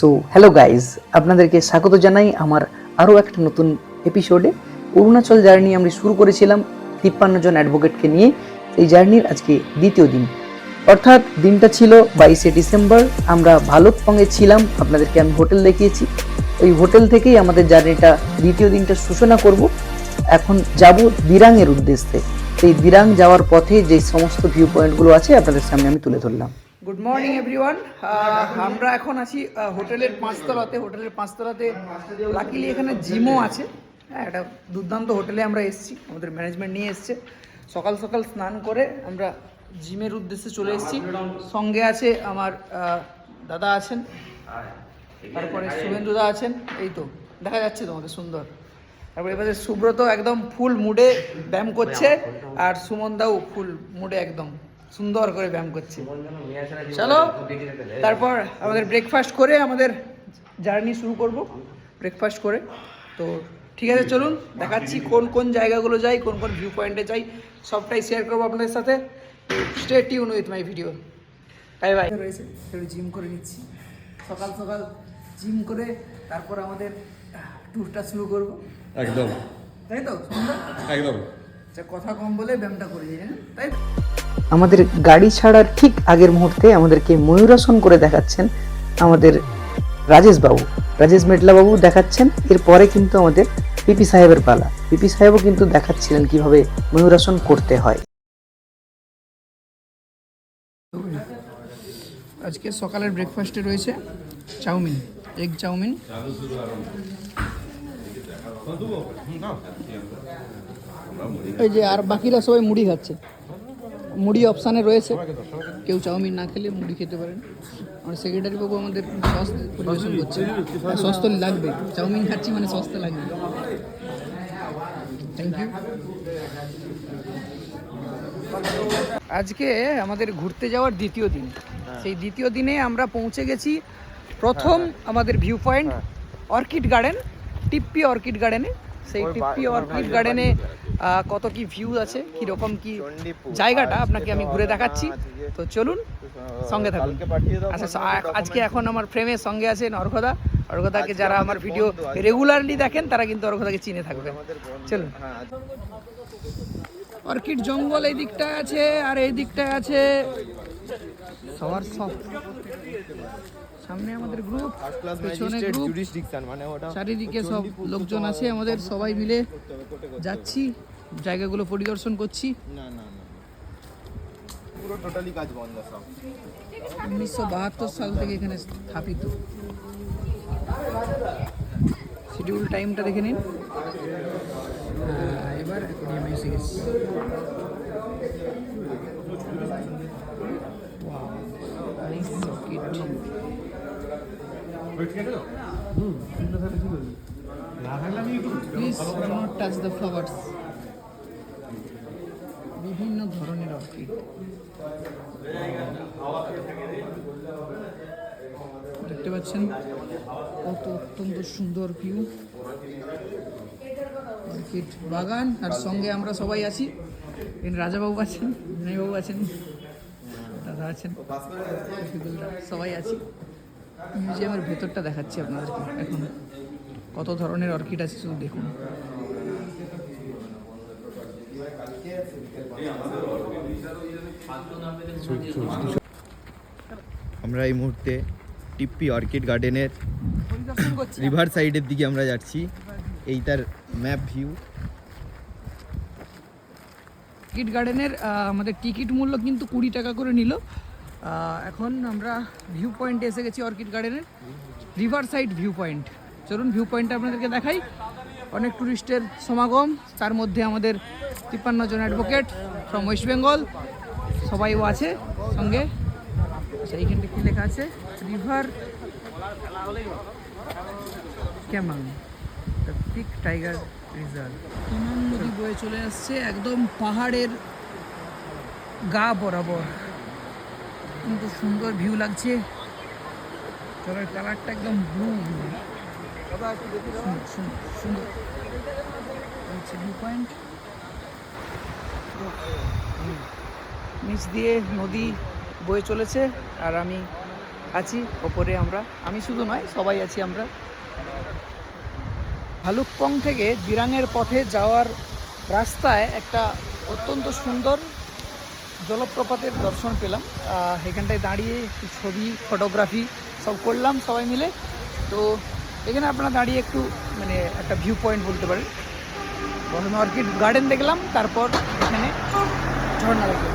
So hello guys, আপনাদেরকে স্বাগত জানাই আমার আরও একটা নতুন এপিসোডে। অরুণাচল জার্নি আমরা শুরু করেছিলাম 53 জন অ্যাডভোকেটকে নিয়ে। এই জার্নির আজকে দ্বিতীয় দিন, অর্থাৎ দিনটা ছিল 22শে ডিসেম্বর। আমরা ভালুকপংয়ে ছিলাম, আপনাদেরকে আমি হোটেল দেখিয়েছি। ওই হোটেল থেকেই আমাদের জার্নিটা দ্বিতীয় দিনটা সূচনা করব। এখন যাব দিরাংয়ের উদ্দেশ্যে। সেই দিরাং যাওয়ার পথে যে সমস্ত ভিউ পয়েন্টগুলো আছে আপনাদের সামনে আমি তুলে ধরলাম। Good morning everyone. আমরা এখন আছি হোটেলের পাঁচতলাতে। লাকিলি এখানে জিমও আছে। হ্যাঁ, একটা দুর্দান্ত হোটেলে আমরা এসেছি, আমাদের ম্যানেজমেন্ট নিয়ে এসছে। সকাল সকাল স্নান করে আমরা জিমের উদ্দেশ্যে চলে এসেছি। সঙ্গে আছে আমার দাদা আছেন, তারপরে শুভেন্দুদা আছেন, এই তো দেখা যাচ্ছে তোমাদের সুন্দর। তারপরে এবারে সুব্রত একদম ফুল মুডে ব্যায়াম করছে, আর সুমনদাও ফুল মুডে একদম সুন্দর করে ব্যায়াম করছে। চলো তারপর আমাদের ব্রেকফাস্ট করে আমাদের জার্নি শুরু করব। ব্রেকফাস্ট করে তো ঠিক আছে, চলুন দেখাচ্ছি কোন কোন জায়গাগুলো যাই, কোন কোন ভিউ পয়েন্টে যাই, সবটাই শেয়ার করবো আপনাদের সাথে। Stay tune with my video. Bye bye. রয়েছে একটু জিম করে নিচ্ছি, সকাল সকাল জিম করে তারপর আমাদের ট্যুরটা শুরু করব। একদম তাই তো একদম কথা কম বলে ব্যায়ামটা করে যাই, তাই আমাদের গাড়ি ছাড়ার ঠিক আগের মুহূর্তে আমাদেরকে ময়ূরাসন করে দেখাচ্ছেন আমাদের রাজেশ মেটলা বাবু দেখাচ্ছেন। এরপরে কিন্তু আমাদের পিপি সাহেবের পালা। পিপি সাহেবও কিন্তু দেখাচ্ছিলেন কিভাবে ময়ূরাসন করতে হয়। আজকে সকালের ব্রেকফাস্টে রয়েছে চাউমিন, এগ চাউমিন। এই যে আর বাকিরা সবাই মুড়ি খাচ্ছে। মুড়ি অপশানে রয়েছে, কেউ চাউমিন না খেলে মুড়ি খেতে পারেন। আমার সেক্রেটারি বাবু আমাদের সস পরিবেশন করছে। সস তো লাগবে, চাউমিন খাচ্ছি মানে সস তো লাগবে। Thank you. আজকে আমাদের ঘুরতে যাওয়ার দ্বিতীয় দিন। সেই দ্বিতীয় দিনে আমরা পৌঁছে গেছি প্রথম আমাদের view point orchid garden, Tippi orchid গার্ডেনে। সেই টিপ্পি অর্কিড গার্ডেনে কত কি ভিউ আছে, কীরকম কি জায়গাটা আপনাকে আমি ঘুরে দেখাচ্ছি। তো চলুন সঙ্গে থাকুন। আচ্ছা, আজকে এখন আমার ফ্রেমের সঙ্গে আছেন অর্ঘদাকে যারা আমার ভিডিও রেগুলারলি দেখেন তারা কিন্তু অর্ঘদাকে চিনে থাকবে। চলুন। অর্কিড জঙ্গল এই দিকটায় আছে, আর এই দিকটায় আছে সবার সব। সামনে আমাদের গ্রুপ, পেছনে গ্রুপ, চারিদিকে সব লোকজন আছে আমাদের। সবাই মিলে যাচ্ছি, জায়গাগুলো পরিদর্শন করছি। পুরো টোটালি কাজ বন্ধ সব। 1972 সাল থেকে এখানে স্থাপিত। শিডিউল টাইমটা দেখে নিন। এবার অ্যাকোয়ারিয়ামে এসে গেছি। Please do not touch the flowers. বিভিন্ন ধরনের অর্কিড দেখতে পাচ্ছেন, কত অত্যন্ত সুন্দর ভিউ। অর্কিড বাগান, আর সঙ্গে আমরা সবাই আছি। এখানে রাজাবাবু আছেন, বিনয়বাবু আছেন, দাদা আছেন, সবাই আছি। মিউজিয়ামের ভেতরটা দেখাচ্ছি আপনাদেরকে। এখন কত ধরনের অর্কিড আছে শুধু দেখুন। আমরা এই মুহূর্তে টিপ্পি অর্কিড গার্ডেনের রিভার সাইডের দিকে আমরা যাচ্ছি। এই তার ম্যাপ ভিউ। অর্কিড গার্ডেনের আমাদের টিকিট মূল্য কিন্তু 20 টাকা করে নিল। এখন আমরা ভিউ পয়েন্টে এসে গেছি অর্কিড গার্ডেনের, রিভার সাইড ভিউ পয়েন্ট। চলুন ভিউ পয়েন্টটা আপনাদেরকে দেখাই। অনেক ট্যুরিস্টের সমাগম, তার মধ্যে আমাদের 53 জন অ্যাডভোকেট ফ্রম ওয়েস্ট বেঙ্গল সবাইও আছে সঙ্গে। আচ্ছা, এইখানটা কি লেখা আছে? River Kameng, the Pakke tiger reserve. Kameng নদী বয়ে চলে আসছে একদম পাহাড়ের গা বরাবর। কিন্তু সুন্দর ভিউ লাগছে, জলের কালারটা একদম ব্লু সুন্দর। ভিউ পয়েন্ট, নিচ দিয়ে নদী বয়ে চলেছে, আর আমি আছি ওপরে আমি শুধু নয় সবাই আছি আমরা। ভালুকপং থেকে দিরাংয়ের পথে যাওয়ার রাস্তায় একটা অত্যন্ত সুন্দর জলপ্রপাতের দর্শন পেলাম। এখানটায় দাঁড়িয়ে একটু ছবি ফটোগ্রাফি সব করলাম সবাই মিলে। তো এখানে আপনারা দাঁড়িয়ে একটু মানে একটা ভিউ পয়েন্ট বলতে পারেন। প্রথমে অর্কিড গার্ডেন দেখলাম, তারপর এখানে ঝর্ণা দেখলাম।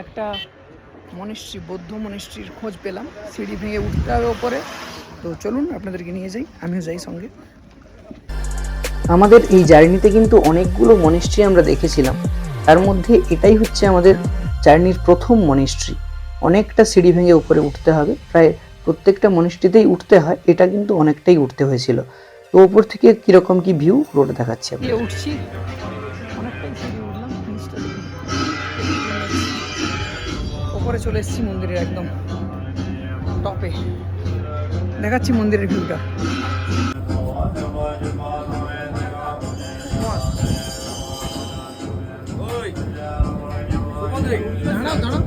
একটা মনিস্ট্রি, বৌদ্ধ মনিস্ট্রির খোঁজ পেলাম। সিঁড়ি ভেঙে উঠতে হবে ওপরে। তো চলুন আপনাদেরকে নিয়ে যাই, আমিও যাই সঙ্গে। আমাদের এই জার্নিতে কিন্তু অনেকগুলো মনিস্ট্রি আমরা দেখেছিলাম, তার মধ্যে এটাই হচ্ছে আমাদের জার্নির প্রথম মনিস্ট্রি। অনেকটা সিঁড়ি ভেঙে উপরে উঠতে হবে, প্রায় প্রত্যেকটা মনিস্ট্রিতেই উঠতে হয়, এটা কিন্তু অনেকটাই উঠতে হয়েছিল। তো উপর থেকে কীরকম কি ভিউ রোড দেখাচ্ছে। উঠছি, অনেকটাই সিঁড়ি উঠলাম, উপরে চলে এসেছি মন্দিরের একদম টপে। দেখাচ্ছি মন্দিরের ভিউটা। দাঁড়াও দাঁড়াও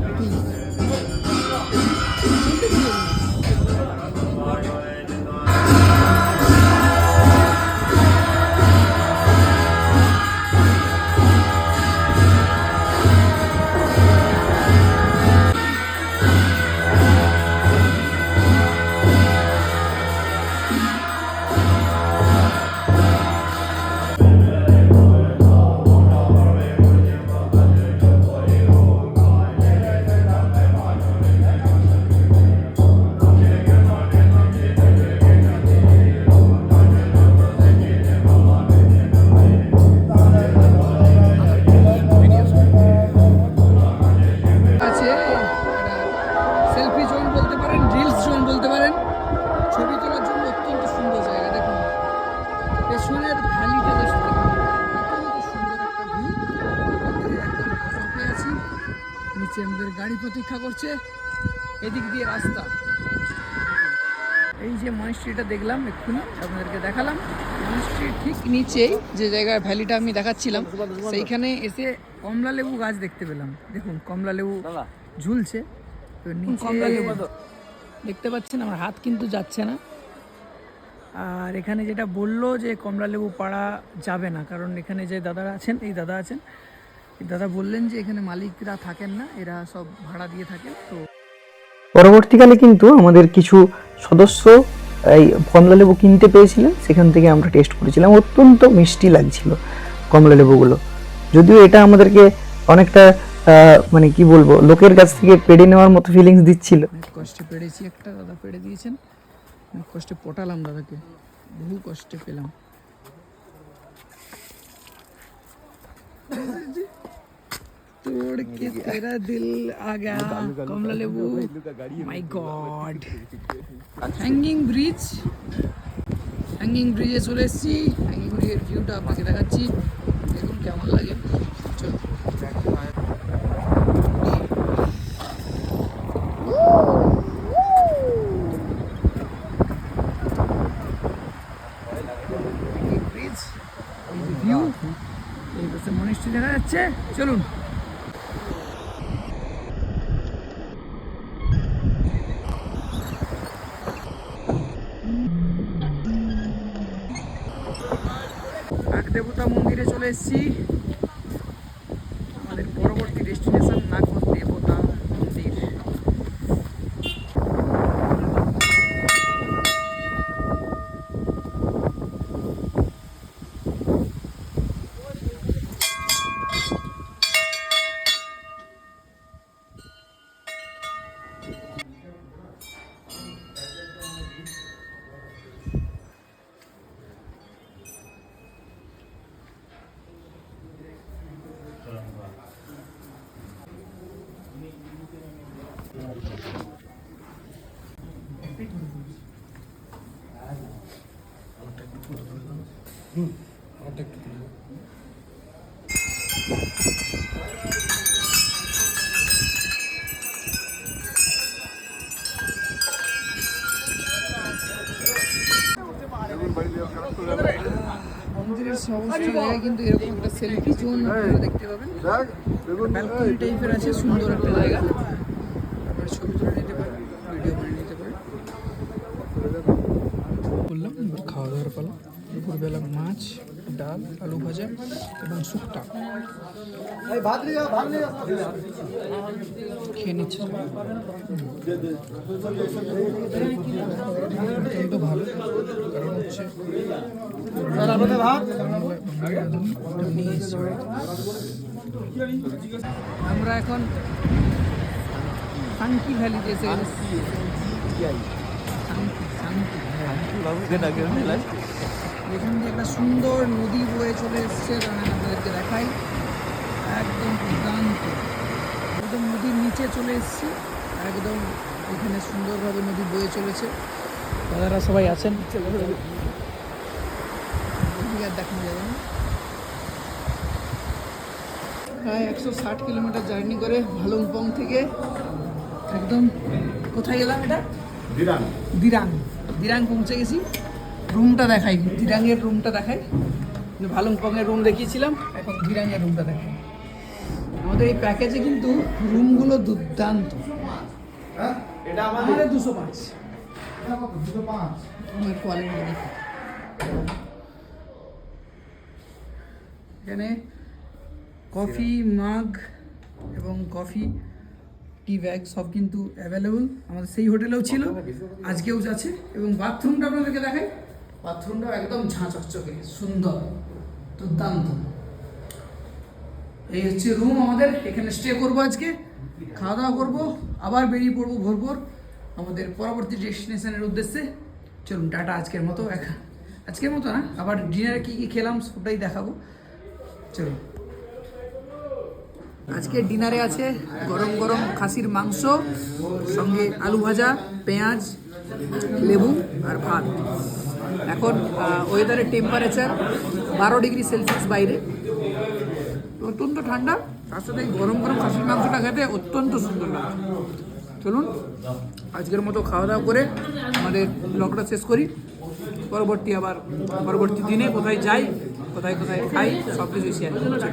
আমাদের গাড়ি প্রতীক্ষা করছে, এদিক দিয়ে রাস্তা। এই যে মনিস্ট্রিটা দেখলাম এক্ষুনি আপনাদেরকে দেখালাম, মনিস্ট্রির ঠিক নিচেই যে জায়গায় ভ্যালিটা আমি দেখাচ্ছিলাম সেইখানে এসে কমলা লেবু গাছ দেখতে পেলাম। দেখুন কমলা লেবু ঝুলছে, তো নিচে কমলা লেবু দেখতে পাচ্ছেন, আমার হাত কিন্তু যাচ্ছে না। আর এখানে যেটা বললো যে কমলা লেবু পাড়া যাবে না, কারণ এখানে যে দাদারা আছেন, এই দাদা আছেন, দাদা বললেন যে এখানে মালিকরা থাকেন না, এরা সব ভাড়া দিয়ে থাকেন। তো পরবর্তীকালে কিন্তু আমাদের কিছু সদস্য এই কমলা লেবু কিনতে পেয়েছিলেন, সেখান থেকে আমরা টেস্ট করেছিলাম, অত্যন্ত মিষ্টি লাগছিল কমলা লেবুগুলো। যদিও এটা আমাদেরকে অনেকটা মানে কি বলবো, লোকের কাছ থেকে পেড়ে নেওয়ার মতো ফিলিংস দিচ্ছিল। অনেক কষ্টে পেড়েছি, একটা দাদা পেড়ে দিয়েছেন, অনেক কষ্টে পটালাম দাদাকে, বহু কষ্টে পেলাম। तोड़ के तेरा दिल आ गया कमला लेबू, माय गॉड। হ্যাঙ্গিং ব্রিজে চলে এসেছি। হ্যাঙ্গিং ব্রিজের ভিউটা আপনাকে দেখাচ্ছি, দেখুন কেমন লাগে। চলো ব্রিজ, এই যে ভিউ, এই পাশে মনিস্ট্রি দেখা যাচ্ছে। চলুন দেবতা মন্দিরে চলে এসেছি। আমাদের পরবর্তী ডেস্টিনেশন নাগর দেবতা মন্দির। মন্দিরের সমস্ত জায়গায় কিন্তু এরকম একটা সেলফি জোন আপনারা দেখতে পাবেন। ব্যালকনি টাইপের আছে, সুন্দর একটা জায়গা, আপনারা ছবি তুলে নিতে পারেন, ভিডিও করে নিতে পারেন। বললাম খাওয়া দাওয়ার পালা। দুপুরবেলা মাছ, ডাল, আলু ভাজা এবং শুক্তা খেয়ে নিচ্ছে। অত্যন্ত ভালো, কারণ হচ্ছে আমরা এখন সাংকি ভ্যালিতে এসে গেছি। এখান দিয়ে একটা সুন্দর নদী বয়ে চলে এসছে, আমি আপনাদেরকে দেখাই। একদম দুর্দান্ত, একদম নদীর নিচে চলে এসছি, একদম এখানে সুন্দরভাবে নদী বয়ে চলেছে। দাদারা সবাই আছেন, আর দেখানো যাবে না। প্রায় 160 কিলোমিটার জার্নি করে ভালুংপং থেকে একদম কোথায় গেলাম, এটা দিরাং। দিরাং পৌঁছে গেছি। রুমটা দেখাই, দিরাংয়ের রুমটা দেখাই। ভালুংপংয়ের রুম দেখিয়েছিলাম, এখন দিরাংয়ের রুমটা দেখাই। আমাদের এই প্যাকেজে কিন্তু রুমগুলো দুর্দান্ত। এটা আমাদের 205 রুমের কোয়ালিটি দেখি। এখানে কফি মাগ এবং কফি টি ব্যাগ সব কিন্তু অ্যাভেলেবল। আমাদের সেই হোটেলেও ছিল, আজকেও আছে। এবং বাথরুমটা আপনাদেরকে দেখাই। বাথরুমটাও একদম ঝাঁ চকচকে, সুন্দর, দুর্দান্ত। এই হচ্ছে রুম আমাদের। এখানে স্টে করবো আজকে, খাওয়া দাওয়া করবো, আবার বেরিয়ে পড়বো ভোর ভোর আমাদের পরবর্তী ডেস্টিনেশনের উদ্দেশ্যে। চলুন টাটা আজকের মতো। আজকের মতো না, আবার ডিনারে কী কী খেলাম সবটাই দেখাবো। চলুন। আজকে ডিনারে আছে গরম গরম খাসির মাংস, সঙ্গে আলু ভাজা, পেঁয়াজ, লেবু আর ভাত। এখন ওয়েদারের টেম্পারেচার 12 ডিগ্রি সেলসিয়াস বাইরে, অত্যন্ত ঠান্ডা। তার সাথে গরম গরম খাসির মাংসটা খেতে অত্যন্ত সুন্দর লাগে। চলুন আজকের মতো খাওয়া দাওয়া করে আমাদের ব্লগটা শেষ করি। পরবর্তী দিনে কোথায় যাই, কোথায় কোথায় খাই, সব কিছু শেয়ার করছি।